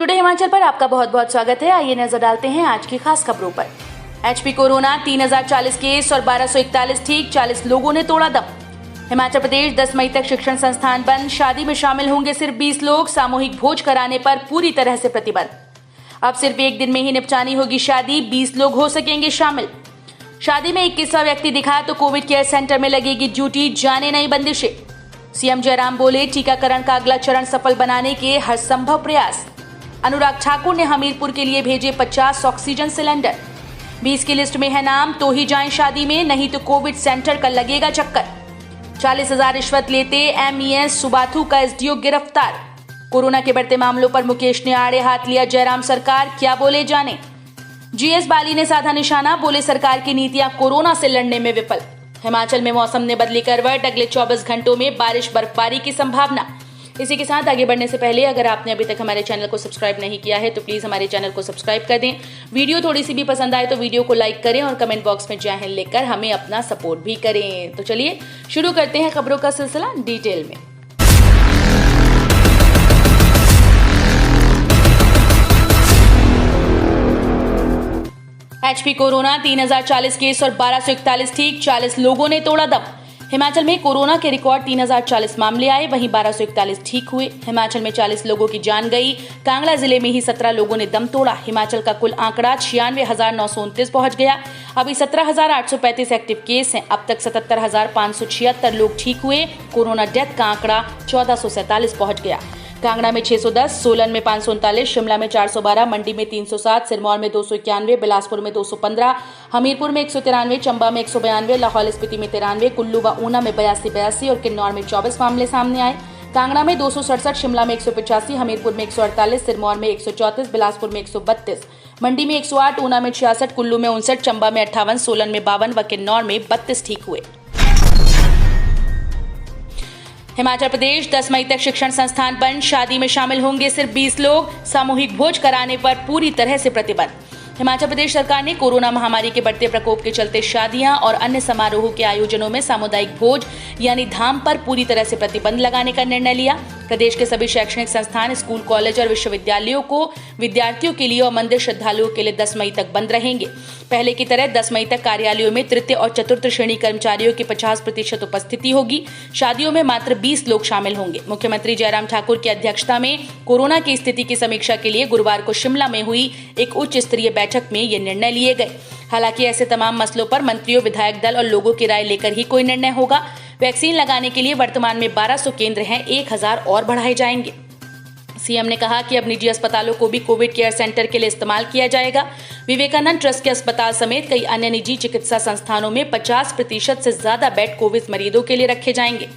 Today Himachal पर आपका बहुत बहुत स्वागत है। आइए नजर डालते हैं आज की खास खबरों पर। एचपी कोरोना 3040 केस और 1241 ठीक, 40 लोगों ने तोड़ा दम। हिमाचल प्रदेश 10 मई तक शिक्षण संस्थान बंद, शादी में शामिल होंगे सिर्फ 20 लोग, सामूहिक भोज कराने पर पूरी तरह से प्रतिबंध। अब सिर्फ एक दिन में ही निपटानी होगी शादी, 20 लोग हो सकेंगे शामिल। शादी में 21वां व्यक्ति दिखा तो कोविड केयर सेंटर में लगेगी ड्यूटी, जाने नई बंदिशें। सीएम जयराम बोले, टीकाकरण का अगला चरण सफल बनाने के हर संभव प्रयास। अनुराग ठाकुर ने हमीरपुर के लिए भेजे 50 ऑक्सीजन सिलेंडर। 20 की लिस्ट में है नाम तो ही जाएं शादी में, नहीं तो कोविड सेंटर का लगेगा चक्कर। 40,000 रिश्वत लेते एमईएस सुबाथू का एसडीओ गिरफ्तार। कोरोना के बढ़ते मामलों पर मुकेश ने आड़े हाथ लिया जयराम सरकार, क्या बोले जाने। जीएस बाली ने साधा निशाना, बोले सरकार की नीतियां कोरोना से लड़ने में विफल। हिमाचल में मौसम ने बदली करवट, अगले 24 घंटों में बारिश बर्फबारी की संभावना। इसी के साथ आगे बढ़ने से पहले अगर आपने अभी तक हमारे चैनल को सब्सक्राइब नहीं किया है तो प्लीज हमारे चैनल को सब्सक्राइब कर दें। वीडियो थोड़ी सी भी पसंद आए तो वीडियो को लाइक करें और कमेंट बॉक्स में जय हिंद लिखकर हमें अपना सपोर्ट भी करें। तो चलिए शुरू करते हैं खबरों का सिलसिला डिटेल में। एचपी कोरोना 3040 केस और 1241 ठीक, 40 लोगों ने तोड़ा दम। हिमाचल में कोरोना के रिकॉर्ड 3040 मामले आए, वहीं 1241 ठीक हुए। हिमाचल में 40 लोगों की जान गई। कांगड़ा जिले में ही 17 लोगों ने दम तोड़ा। हिमाचल का कुल आंकड़ा 96,929 पहुंच गया। अभी 17,835 एक्टिव केस हैं। अब तक 77,576 लोग ठीक हुए। कोरोना डेथ का आंकड़ा 1447 पहुंच गया। कांगड़ा में 610, सोलन में 539, शिमला में 412, मंडी में 307, सिरमौर में 291, बिलासपुर में 215, हमीरपुर में 193, चंबा में 192, लाहौल स्पीति में 93, कुल्लू व ऊना में 82 और किन्नौर में 24 मामले सामने आए। कांगड़ा में 267, शिमला में 185, हमीरपुर में 148, सिरमौर में 134, बिलासपुर में 132, मंडी में 108, ऊना में 66, कुल्लू में 59, चंबा में 58, सोलन में 52 व किन्नौर में 32 ठीक हुए। हिमाचल प्रदेश 10 मई तक शिक्षण संस्थान बंद, शादी में शामिल होंगे सिर्फ 20 लोग, सामूहिक भोज कराने पर पूरी तरह से प्रतिबंध। हिमाचल प्रदेश सरकार ने कोरोना महामारी के बढ़ते प्रकोप के चलते शादियां और अन्य समारोह के आयोजनों में सामुदायिक भोज यानी धाम पर पूरी तरह से प्रतिबंध लगाने का निर्णय लिया। प्रदेश के सभी शैक्षणिक संस्थान, स्कूल, कॉलेज और विश्वविद्यालयों को विद्यार्थियों के लिए और मंदिर श्रद्धालुओं के लिए 10 मई तक बंद रहेंगे। पहले की तरह 10 मई तक कार्यालयों में तृतीय और चतुर्थ श्रेणी कर्मचारियों की 50% उपस्थिति होगी। शादियों में मात्र 20 लोग शामिल होंगे। मुख्यमंत्री जयराम ठाकुर की अध्यक्षता में कोरोना की स्थिति की समीक्षा के लिए गुरुवार को शिमला में हुई एक उच्च स्तरीय बैठक में ये निर्णय लिए गए। हालांकि ऐसे तमाम मसलों पर मंत्रियों, विधायक दल और लोगों की राय लेकर ही कोई निर्णय होगा। वैक्सीन लगाने के लिए वर्तमान में 1200 केंद्र हैं, 1000 और बढ़ाए जाएंगे। सीएम ने कहा कि अब निजी अस्पतालों को भी कोविड केयर सेंटर के लिए इस्तेमाल किया जाएगा। विवेकानंद ट्रस्ट के अस्पताल समेत कई अन्य निजी चिकित्सा संस्थानों में 50% से ज्यादा बेड कोविड मरीजों के लिए रखे जाएंगे।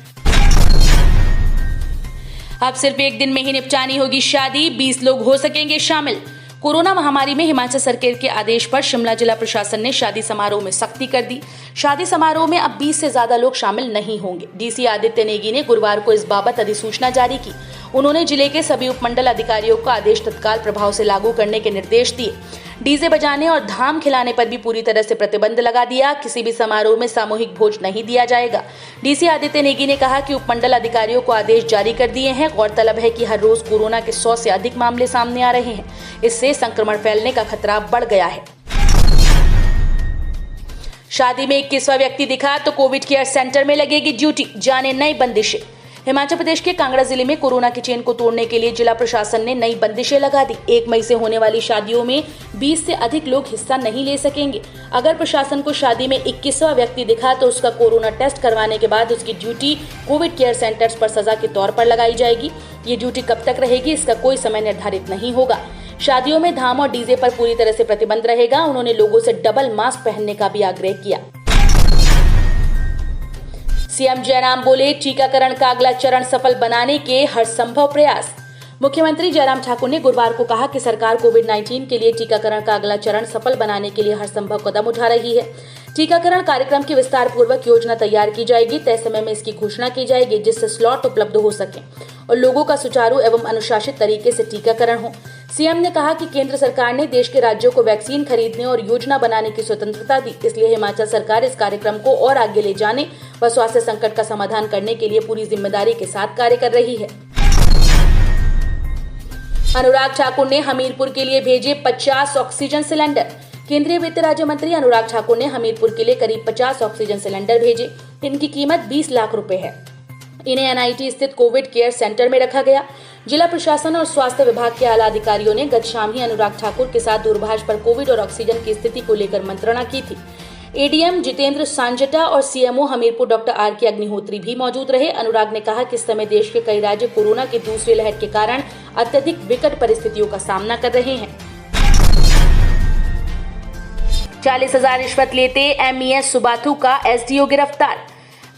अब सिर्फ एक दिन में ही निपटानी होगी शादी, 20 लोग हो सकेंगे शामिल। कोरोना महामारी में हिमाचल सरकार के आदेश पर शिमला जिला प्रशासन ने शादी समारोह में सख्ती कर दी। शादी समारोह में अब 20 से ज्यादा लोग शामिल नहीं होंगे। डीसी आदित्य नेगी ने गुरुवार को इस बाबत अधिसूचना जारी की। उन्होंने जिले के सभी उपमंडल अधिकारियों को आदेश तत्काल प्रभाव से लागू करने के निर्देश दिए। डीजे बजाने और धाम खिलाने पर भी पूरी तरह से प्रतिबंध लगा दिया। किसी भी समारोह में सामूहिक भोज नहीं दिया जाएगा। डीसी आदित्य नेगी ने कहा कि उपमंडल अधिकारियों को आदेश जारी कर दिए हैं। गौरतलब है कि हर रोज कोरोना के 100 से अधिक मामले सामने आ रहे हैं। इससे संक्रमण फैलने का खतरा बढ़ गया है। शादी में 21वां व्यक्ति दिखा तो कोविड केयर सेंटर में लगेगी ड्यूटी, जाने नई बंदिशें। हिमाचल प्रदेश के कांगड़ा जिले में कोरोना की चेन को तोड़ने के लिए जिला प्रशासन ने नई बंदिशें लगा दी। 1 मई से होने वाली शादियों में 20 से अधिक लोग हिस्सा नहीं ले सकेंगे। अगर प्रशासन को शादी में 21वां व्यक्ति दिखा तो उसका कोरोना टेस्ट करवाने के बाद उसकी ड्यूटी कोविड केयर सेंटर्स पर सजा के तौर पर लगाई जाएगी। ये ड्यूटी कब तक रहेगी, इसका कोई समय निर्धारित नहीं होगा। शादियों में धाम और डीजे पर पूरी तरह से प्रतिबंध रहेगा। उन्होंने लोगों से डबल मास्क पहनने का भी आग्रह किया। सीएम जयराम बोले, टीकाकरण का अगला चरण सफल बनाने के हर संभव प्रयास। मुख्यमंत्री जयराम ठाकुर ने गुरुवार को कहा कि सरकार कोविड-19 के लिए टीकाकरण का अगला चरण सफल बनाने के लिए हर संभव कदम उठा रही है। टीकाकरण कार्यक्रम की विस्तार पूर्वक योजना तैयार की जाएगी। तय समय में इसकी घोषणा की जाएगी जिससे स्लॉट उपलब्ध हो सके और लोगों का सुचारू एवं अनुशासित तरीके से टीकाकरण हो। सीएम ने कहा कि केंद्र सरकार ने देश के राज्यों को वैक्सीन खरीदने और योजना बनाने की स्वतंत्रता दी, इसलिए हिमाचल सरकार इस कार्यक्रम को और आगे ले जाने व स्वास्थ्य संकट का समाधान करने के लिए पूरी जिम्मेदारी के साथ कार्य कर रही है। अनुराग ठाकुर ने हमीरपुर के लिए भेजे 50 ऑक्सीजन सिलेंडर। केंद्रीय वित्त राज्य मंत्री अनुराग ठाकुर ने हमीरपुर के लिए करीब 50 ऑक्सीजन सिलेंडर भेजे। इनकी कीमत 20 लाख रुपए है। इन्हें एनआईटी स्थित कोविड केयर सेंटर में रखा गया। जिला प्रशासन और स्वास्थ्य विभाग के आला अधिकारियों ने गत शाम ही अनुराग ठाकुर के साथ दूरभाष पर कोविड और ऑक्सीजन की स्थिति को लेकर मंत्रणा की थी। एडीएम जितेंद्र सांजटा और CMO Hamirpur doctor R K. Agnihotri भी मौजूद रहे। अनुराग ने कहा कि इस समय देश के कई राज्य कोरोना की दूसरी लहर के कारण अत्यधिक विकट परिस्थितियों का सामना कर रहे हैं। 40,000 रिश्वत लेते एमईएस सुबाथू का एसडीओ गिरफ्तार।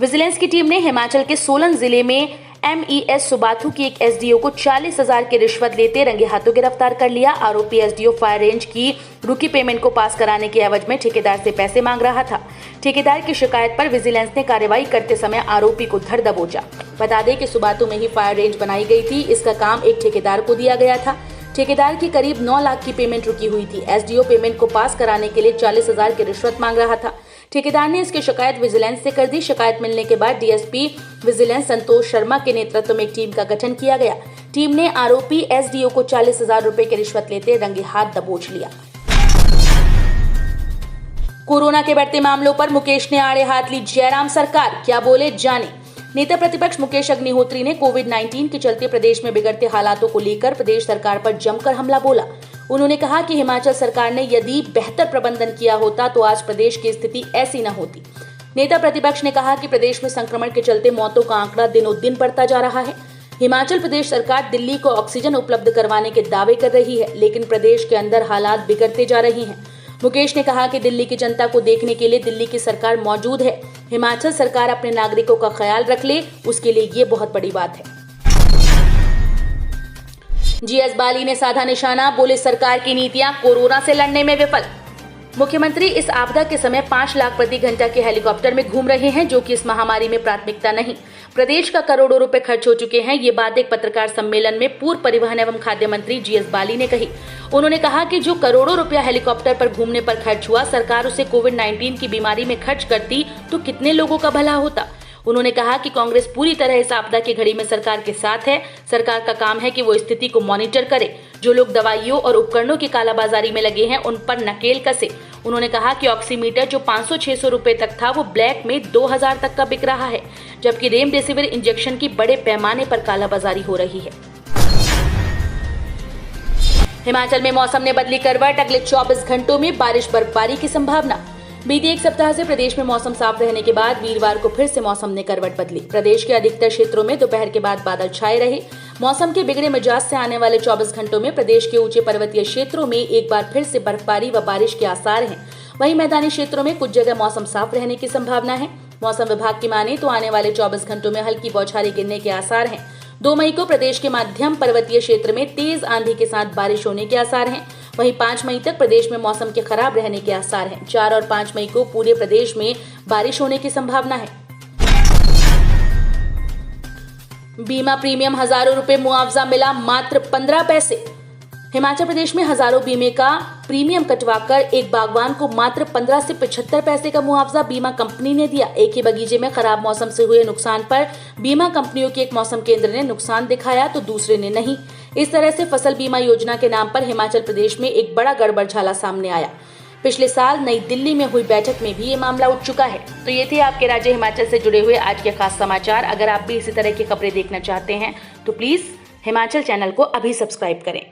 विजिलेंस की टीम ने हिमाचल के सोलन जिले में एमईएस सुबाथू की एक एसडीओ को 40,000 की रिश्वत लेते रंगे हाथों गिरफ्तार कर लिया। आरोपी एसडीओ फायर रेंज की रुकी पेमेंट को पास कराने के एवज में ठेकेदार से पैसे मांग रहा था। ठेकेदार की शिकायत पर विजिलेंस ने कार्रवाई करते समय आरोपी को धर दबोचा। बता दें कि सुबाथू में ही फायर रेंज बनाई गई थी। इसका काम एक ठेकेदार को दिया गया था। ठेकेदार की करीब 9 लाख की पेमेंट रुकी हुई थी। एसडीओ पेमेंट को पास कराने के लिए 40,000 की रिश्वत मांग रहा था। ठेकेदार ने इसकी शिकायत विजिलेंस से कर दी। शिकायत मिलने के बाद डीएसपी विजिलेंस संतोष शर्मा के नेतृत्व में एक टीम का गठन किया गया। टीम ने आरोपी एसडीओ को 40,000 रुपए की रिश्वत लेते रंगे हाथ दबोच लिया। कोरोना के बढ़ते मामलों पर मुकेश ने आड़े हाथ ली जयराम सरकार, क्या बोले जाने। नेता प्रतिपक्ष मुकेश अग्निहोत्री ने कोविड-19 के चलते प्रदेश में बिगड़ते हालातों को लेकर प्रदेश सरकार पर जमकर हमला बोला। उन्होंने कहा कि हिमाचल सरकार ने यदि बेहतर प्रबंधन किया होता तो आज प्रदेश की स्थिति ऐसी न होती। नेता प्रतिपक्ष ने कहा कि प्रदेश में संक्रमण के चलते मौतों का आंकड़ा दिनों दिन बढ़ता जा रहा है। हिमाचल प्रदेश सरकार दिल्ली को ऑक्सीजन उपलब्ध करवाने के दावे कर रही है, लेकिन प्रदेश के अंदर हालात बिगड़ते जा रहे हैं। मुकेश ने कहा कि दिल्ली की जनता को देखने के लिए दिल्ली की सरकार मौजूद है। हिमाचल सरकार अपने नागरिकों का ख्याल रख ले, उसके लिए ये बहुत बड़ी बात है। जीएस बाली ने साधा निशाना, बोले सरकार की नीतियां कोरोना से लड़ने में विफल। मुख्यमंत्री इस आपदा के समय 5 लाख प्रति घंटा के हेलीकॉप्टर में घूम रहे हैं, जो कि इस महामारी में प्राथमिकता नहीं। प्रदेश का करोड़ों रुपए खर्च हो चुके हैं। ये बात एक पत्रकार सम्मेलन में पूर्व परिवहन एवं खाद्य मंत्री जीएस बाली ने कही। उन्होंने कहा कि जो करोड़ों रुपया हेलीकॉप्टर पर घूमने पर खर्च हुआ, सरकार उसे कोविड-19 की बीमारी में खर्च करती तो कितने लोगों का भला होता। उन्होंने कहा कि कांग्रेस पूरी तरह इस आपदा की घड़ी में सरकार के साथ है। सरकार का काम है कि वो स्थिति को मॉनिटर करे। जो लोग दवाइयों और उपकरणों की कालाबाजारी में लगे हैं, उन पर नकेल कसे। उन्होंने कहा कि ऑक्सीमीटर जो 500-600 रुपए तक था, वो ब्लैक में 2,000 तक का बिक रहा है, जबकि रेमडेसिविर इंजेक्शन की बड़े पैमाने पर कालाबाजारी हो रही है। हिमाचल में मौसम ने बदली करवट, अगले 24 घंटों में बारिश बर्फबारी की संभावना। बीते एक सप्ताह से प्रदेश में मौसम साफ रहने के बाद वीरवार को फिर से मौसम ने करवट बदली। प्रदेश के अधिकतर क्षेत्रों में दोपहर के बाद बादल छाए रहे। मौसम के बिगड़े मिजाज से आने वाले 24 घंटों में प्रदेश के ऊंचे पर्वतीय क्षेत्रों में एक बार फिर से बर्फबारी व बारिश के आसार हैं। वहीं मैदानी क्षेत्रों में कुछ जगह मौसम साफ रहने की संभावना है। मौसम विभाग की माने तो आने वाले 24 घंटों में हल्की बौछारें गिरने के आसार हैं। 2 मई को प्रदेश के मध्यम पर्वतीय क्षेत्र में तेज आंधी के साथ बारिश होने के आसार हैं। वहीं 5 मई तक प्रदेश में मौसम के खराब रहने के आसार हैं। 4 और 5 मई को पूरे प्रदेश में बारिश होने की संभावना है। बीमा प्रीमियम हजारों रुपए, मुआवजा मिला मात्र 15 पैसे। हिमाचल प्रदेश में हजारों बीमे का प्रीमियम कटवाकर एक बागवान को मात्र 15 से 75 पैसे का मुआवजा बीमा कंपनी ने दिया। एक ही बगीचे में खराब मौसम से हुए नुकसान पर बीमा कंपनियों के एक मौसम केंद्र ने नुकसान दिखाया तो दूसरे ने नहीं। इस तरह से फसल बीमा योजना के नाम पर हिमाचल प्रदेश में एक बड़ा गड़बड़झाला सामने आया। पिछले साल नई दिल्ली में हुई बैठक में भी ये मामला उठ चुका है। तो ये थे आपके राज्य हिमाचल से जुड़े हुए आज के खास समाचार। अगर आप भी इसी तरह की खबरें देखना चाहते हैं तो प्लीज हिमाचल चैनल को अभी सब्सक्राइब करें।